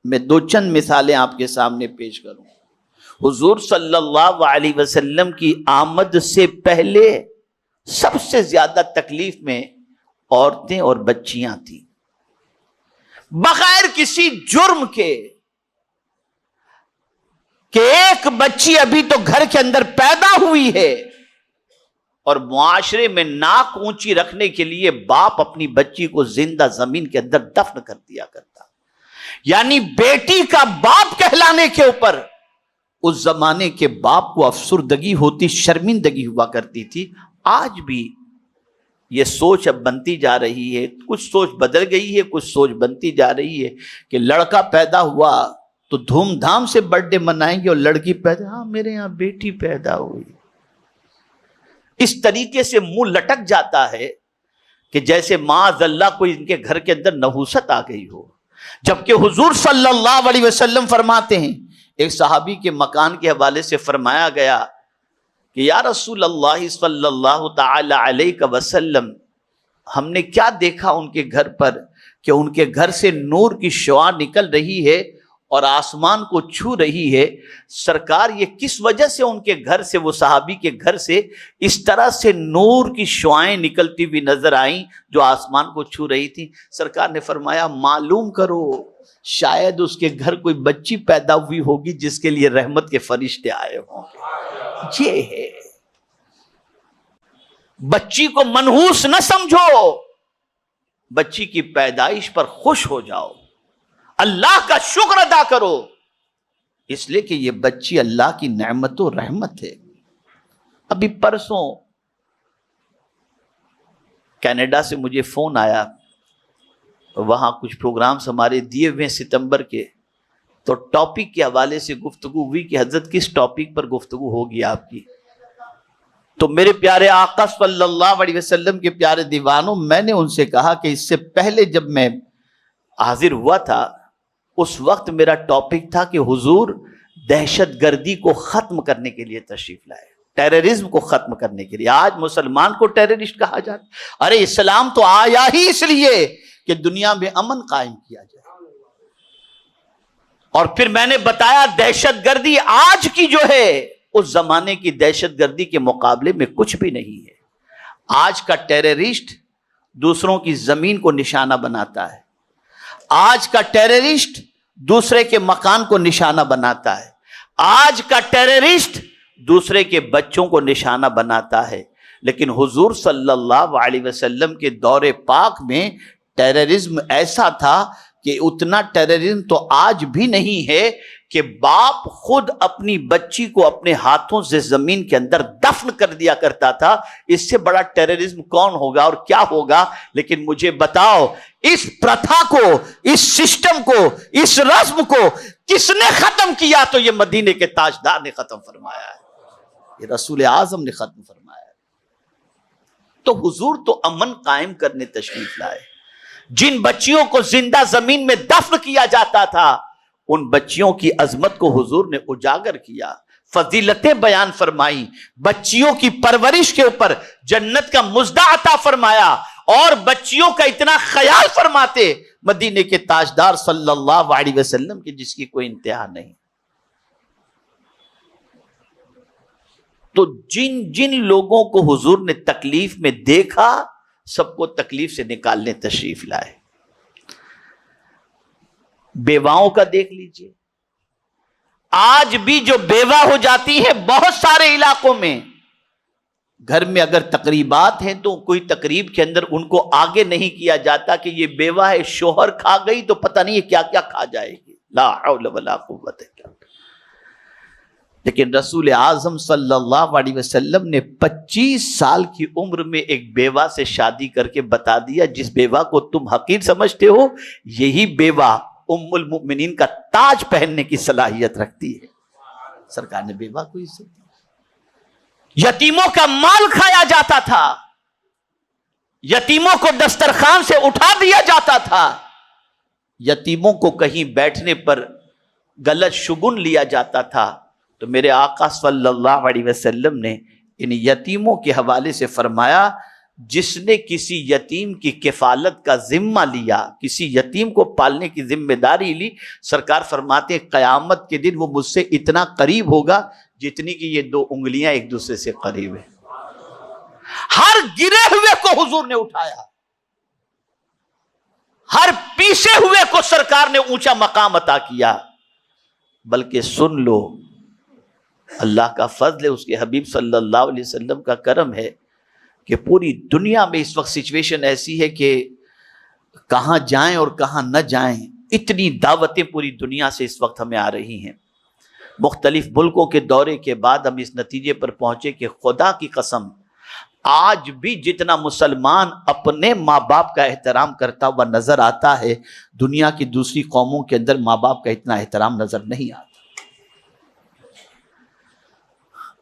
میں دو چند مثالیں آپ کے سامنے پیش کروں. حضور صلی اللہ علیہ وسلم کی آمد سے پہلے سب سے زیادہ تکلیف میں عورتیں اور بچیاں تھیں، بغیر کسی جرم کے، کہ ایک بچی ابھی تو گھر کے اندر پیدا ہوئی ہے اور معاشرے میں ناک اونچی رکھنے کے لیے باپ اپنی بچی کو زندہ زمین کے اندر دفن کر دیا کرتا. یعنی بیٹی کا باپ کہلانے کے اوپر اس زمانے کے باپ کو افسردگی ہوتی، شرمندگی ہوا کرتی تھی. آج بھی یہ سوچ اب بنتی جا رہی ہے، کچھ سوچ بدل گئی ہے، کچھ سوچ بنتی جا رہی ہے کہ لڑکا پیدا ہوا تو دھوم دھام سے برتھ ڈے منائیں گے، اور لڑکی پیدا، ہاں میرے یہاں بیٹی پیدا ہوئی. اس طریقے سے منہ لٹک جاتا ہے کہ جیسے معاذ اللہ کوئی ان کے گھر کے اندر نحوست آ گئی ہو. جبکہ حضور صلی اللہ علیہ وسلم فرماتے ہیں، ایک صحابی کے مکان کے حوالے سے فرمایا گیا کہ یا رسول اللہ صلی اللہ تعالی علیہ وسلم، ہم نے کیا دیکھا ان کے گھر پر کہ ان کے گھر سے نور کی شعاع نکل رہی ہے اور آسمان کو چھو رہی ہے. سرکار یہ کس وجہ سے ان کے گھر سے، وہ صحابی کے گھر سے اس طرح سے نور کی شعائیں نکلتی ہوئی نظر آئیں جو آسمان کو چھو رہی تھی؟ سرکار نے فرمایا معلوم کرو، شاید اس کے گھر کوئی بچی پیدا ہوئی ہوگی جس کے لیے رحمت کے فرشتے آئے ہوں گے. یہ ہے، بچی کو منحوس نہ سمجھو، بچی کی پیدائش پر خوش ہو جاؤ، اللہ کا شکر ادا کرو، اس لیے کہ یہ بچی اللہ کی نعمت و رحمت ہے. ابھی پرسوں کینیڈا سے مجھے فون آیا، وہاں کچھ پروگرامز ہمارے دیے ہوئے ستمبر کے، تو ٹاپک کے حوالے سے گفتگو ہوئی کہ حضرت کس ٹاپک پر گفتگو ہوگی آپ کی. تو میرے پیارے آقا صلی اللہ علیہ وسلم کے پیارے دیوانوں، میں نے ان سے کہا کہ اس سے پہلے جب میں حاضر ہوا تھا اس وقت میرا ٹاپک تھا کہ حضور دہشت گردی کو ختم کرنے کے لیے تشریف لائے، ٹیررزم کو ختم کرنے کے لیے. آج مسلمان کو ٹیررسٹ کہا جاتا. ارے اسلام تو آیا ہی اس لیے کہ دنیا میں امن قائم کیا جائے. اور پھر میں نے بتایا دہشت گردی آج کی جو ہے اس زمانے کی دہشت گردی کے مقابلے میں کچھ بھی نہیں ہے. آج کا ٹیررسٹ دوسروں کی زمین کو نشانہ بناتا ہے، آج کا ٹیررسٹ دوسرے کے مکان کو نشانہ بناتا ہے، آج کا ٹیررسٹ دوسرے کے بچوں کو نشانہ بناتا ہے. لیکن حضور صلی اللہ علیہ وسلم کے دور پاک میں ٹیررزم ایسا تھا کہ اتنا ٹیررزم تو آج بھی نہیں ہے کہ باپ خود اپنی بچی کو اپنے ہاتھوں سے زمین کے اندر دفن کر دیا کرتا تھا. اس سے بڑا ٹیررزم کون ہوگا اور کیا ہوگا؟ لیکن مجھے بتاؤ، اس پرتھا کو، اس سسٹم کو، اس رسم کو کس نے ختم کیا؟ تو یہ مدینے کے تاجدار نے ختم فرمایا ہے، یہ رسول اعظم نے ختم فرمایا ہے. تو حضور تو امن قائم کرنے تشریف لائے. جن بچیوں کو زندہ زمین میں دفن کیا جاتا تھا ان بچیوں کی عظمت کو حضور نے اجاگر کیا، فضیلتیں بیان فرمائی، بچیوں کی پرورش کے اوپر جنت کا مزدہ عطا فرمایا، اور بچیوں کا اتنا خیال فرماتے مدینے کے تاجدار صلی اللہ علیہ وسلم کی جس کی کوئی انتہا نہیں. تو جن جن لوگوں کو حضور نے تکلیف میں دیکھا سب کو تکلیف سے نکالنے تشریف لائے. بیواؤں کا دیکھ لیجئے، آج بھی جو بیوہ ہو جاتی ہے بہت سارے علاقوں میں، گھر میں اگر تقریبات ہیں تو کوئی تقریب کے اندر ان کو آگے نہیں کیا جاتا کہ یہ بیوہ ہے، شوہر کھا گئی تو پتہ نہیں کیا کیا کھا جائے گی. لا حول ولا قوت الا باللہ. لیکن رسول اعظم صلی اللہ علیہ وسلم نے 25 سال کی عمر میں ایک بیوہ سے شادی کر کے بتا دیا، جس بیوہ کو تم حقیر سمجھتے ہو یہی بیوہ ام المؤمنین کا تاج پہننے کی صلاحیت رکھتی ہے. سرکار نے بیوہ کو عزت دی. یتیموں کا مال کھایا جاتا تھا، یتیموں کو دسترخوان سے اٹھا دیا جاتا تھا، یتیموں کو کہیں بیٹھنے پر غلط شگن لیا جاتا تھا. تو میرے آقا صلی اللہ علیہ وسلم نے ان یتیموں کے حوالے سے فرمایا جس نے کسی یتیم کی کفالت کا ذمہ لیا، کسی یتیم کو پالنے کی ذمہ داری لی، سرکار فرماتے ہیں قیامت کے دن وہ مجھ سے اتنا قریب ہوگا جتنی کہ یہ دو انگلیاں ایک دوسرے سے قریب ہیں۔ ہر گرے ہوئے کو حضور نے اٹھایا، ہر پیچھے ہوئے کو سرکار نے اونچا مقام عطا کیا۔ بلکہ سن لو، اللہ کا فضل ہے، اس کے حبیب صلی اللہ علیہ وسلم کا کرم ہے کہ پوری دنیا میں اس وقت سچویشن ایسی ہے کہ کہاں جائیں اور کہاں نہ جائیں، اتنی دعوتیں پوری دنیا سے اس وقت ہمیں آ رہی ہیں۔ مختلف ملکوں کے دورے کے بعد ہم اس نتیجے پر پہنچے کہ خدا کی قسم آج بھی جتنا مسلمان اپنے ماں باپ کا احترام کرتا ہوا نظر آتا ہے، دنیا کی دوسری قوموں کے اندر ماں باپ کا اتنا احترام نظر نہیں آتا۔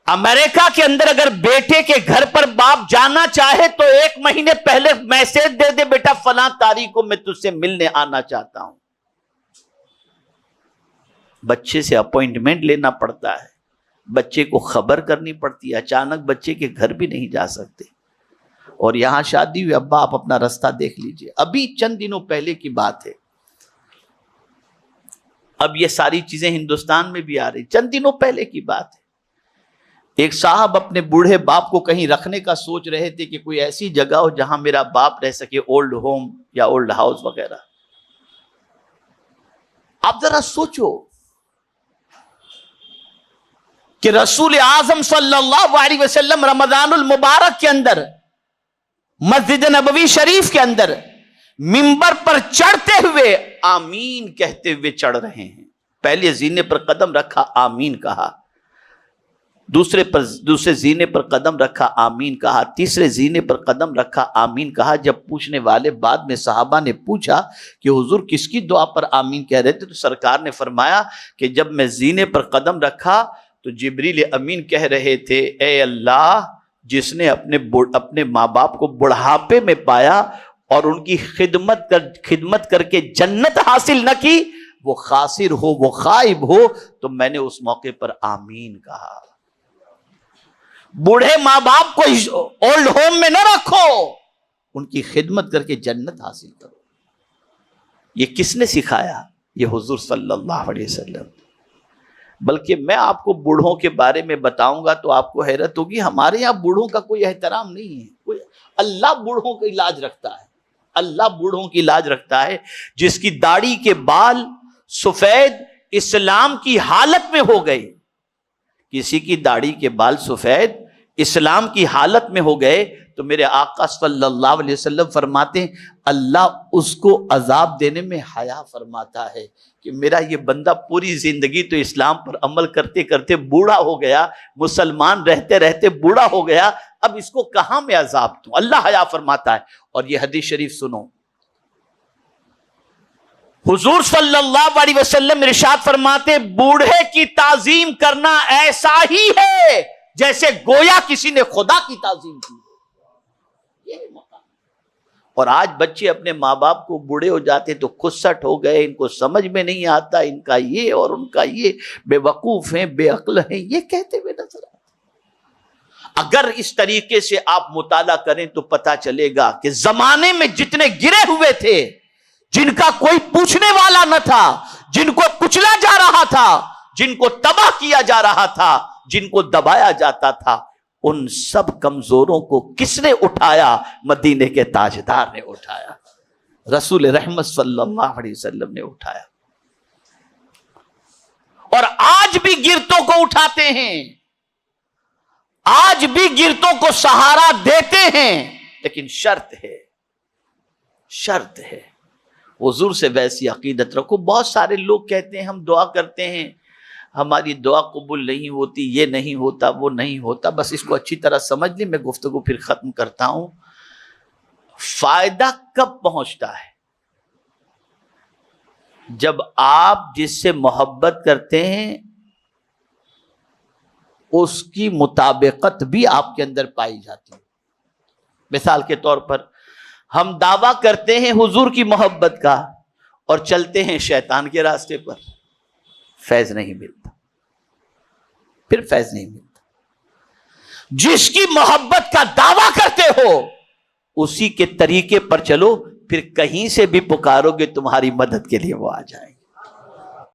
امریکہ کے اندر اگر بیٹے کے گھر پر باپ جانا چاہے تو 1 مہینے پہلے میسج دے دے، بیٹا فلاں تاریخ کو میں تجھ سے ملنے آنا چاہتا ہوں۔ بچے سے اپوائنٹمنٹ لینا پڑتا ہے، بچے کو خبر کرنی پڑتی ہے، اچانک بچے کے گھر بھی نہیں جا سکتے۔ اور یہاں شادی ہوئی، ابا آپ اپنا رستہ دیکھ لیجئے۔ ابھی چند دنوں پہلے کی بات ہے، اب یہ ساری چیزیں ہندوستان میں بھی آ رہی، چند دنوں پہلے کی بات ہے۔ ایک صاحب اپنے بوڑھے باپ کو کہیں رکھنے کا سوچ رہے تھے کہ کوئی ایسی جگہ ہو جہاں میرا باپ رہ سکے، اولڈ ہوم یا اولڈ ہاؤس وغیرہ۔ آپ ذرا سوچو کہ رسول اعظم صلی اللہ علیہ وسلم رمضان المبارک کے اندر مسجد نبوی شریف کے اندر منبر پر چڑھتے ہوئے آمین کہتے ہوئے چڑھ رہے ہیں۔ پہلے زینے پر قدم رکھا، آمین کہا، دوسرے زینے پر قدم رکھا، آمین کہا، تیسرے زینے پر قدم رکھا، آمین کہا۔ جب پوچھنے والے بعد میں صحابہ نے پوچھا کہ حضور کس کی دعا پر آمین کہہ رہے تھے، تو سرکار نے فرمایا کہ جب میں زینے پر قدم رکھا تو جبریل امین کہہ رہے تھے، اے اللہ، جس نے اپنے ماں باپ کو بڑھاپے میں پایا اور ان کی خدمت کر کے جنت حاصل نہ کی، وہ خاسر ہو، وہ خائب ہو۔ تو میں نے اس موقع پر آمین کہا۔ بوڑھے ماں باپ کو اولڈ ہوم میں نہ رکھو، ان کی خدمت کر کے جنت حاصل کرو۔ یہ کس نے سکھایا؟ یہ حضور صلی اللہ علیہ وسلم۔ بلکہ میں آپ کو بوڑھوں کے بارے میں بتاؤں گا تو آپ کو حیرت ہوگی، ہمارے یہاں بوڑھوں کا کوئی احترام نہیں ہے۔ اللہ بوڑھوں کا علاج رکھتا ہے، اللہ بوڑھوں کی علاج رکھتا ہے۔ جس کی داڑھی کے بال سفید اسلام کی حالت میں ہو گئے، کسی کی داڑھی کے بال سفید اسلام کی حالت میں ہو گئے، تو میرے آقا صلی اللہ علیہ وسلم فرماتے ہیں اللہ اس کو عذاب دینے میں حیا فرماتا ہے کہ میرا یہ بندہ پوری زندگی تو اسلام پر عمل کرتے کرتے بوڑھا ہو گیا، مسلمان رہتے رہتے بوڑھا ہو گیا، اب اس کو کہاں میں عذاب دوں؟ اللہ حیا فرماتا ہے۔ اور یہ حدیث شریف سنو، حضور صلی اللہ علیہ وسلم ارشاد فرماتے بوڑھے کی تعظیم کرنا ایسا ہی ہے جیسے گویا کسی نے خدا کی تعظیم کی۔ یہ مقام۔ اور آج بچے اپنے ماں باپ کو بوڑھے ہو جاتے تو خسٹ ہو گئے، ان کو سمجھ میں نہیں آتا، ان کا یہ اور ان کا یہ، بے وقوف ہیں، بے عقل ہیں، یہ کہتے ہوئے نظر آتے۔ اگر اس طریقے سے آپ مطالعہ کریں تو پتہ چلے گا کہ زمانے میں جتنے گرے ہوئے تھے، جن کا کوئی پوچھنے والا نہ تھا، جن کو کچلا جا رہا تھا، جن کو تباہ کیا جا رہا تھا، جن کو دبایا جاتا تھا، ان سب کمزوروں کو کس نے اٹھایا؟ مدینے کے تاجدار نے اٹھایا، رسول رحمت صلی اللہ علیہ وسلم نے اٹھایا۔ اور آج بھی گرتوں کو اٹھاتے ہیں، آج بھی گرتوں کو سہارا دیتے ہیں، لیکن شرط ہے حضور سے ویسی عقیدت رکھو۔ بہت سارے لوگ کہتے ہیں ہم دعا کرتے ہیں، ہماری دعا قبول نہیں ہوتی، یہ نہیں ہوتا، وہ نہیں ہوتا۔ بس اس کو اچھی طرح سمجھ لیں، میں گفتگو پھر ختم کرتا ہوں۔ فائدہ کب پہنچتا ہے؟ جب آپ جس سے محبت کرتے ہیں اس کی مطابقت بھی آپ کے اندر پائی جاتی ہے۔ مثال کے طور پر ہم دعویٰ کرتے ہیں حضور کی محبت کا اور چلتے ہیں شیطان کے راستے پر، فیض نہیں ملتا، پھر فیض نہیں ملتا۔ جس کی محبت کا دعویٰ کرتے ہو اسی کے طریقے پر چلو، پھر کہیں سے بھی پکارو گے تمہاری مدد کے لیے وہ آ جائیں گے۔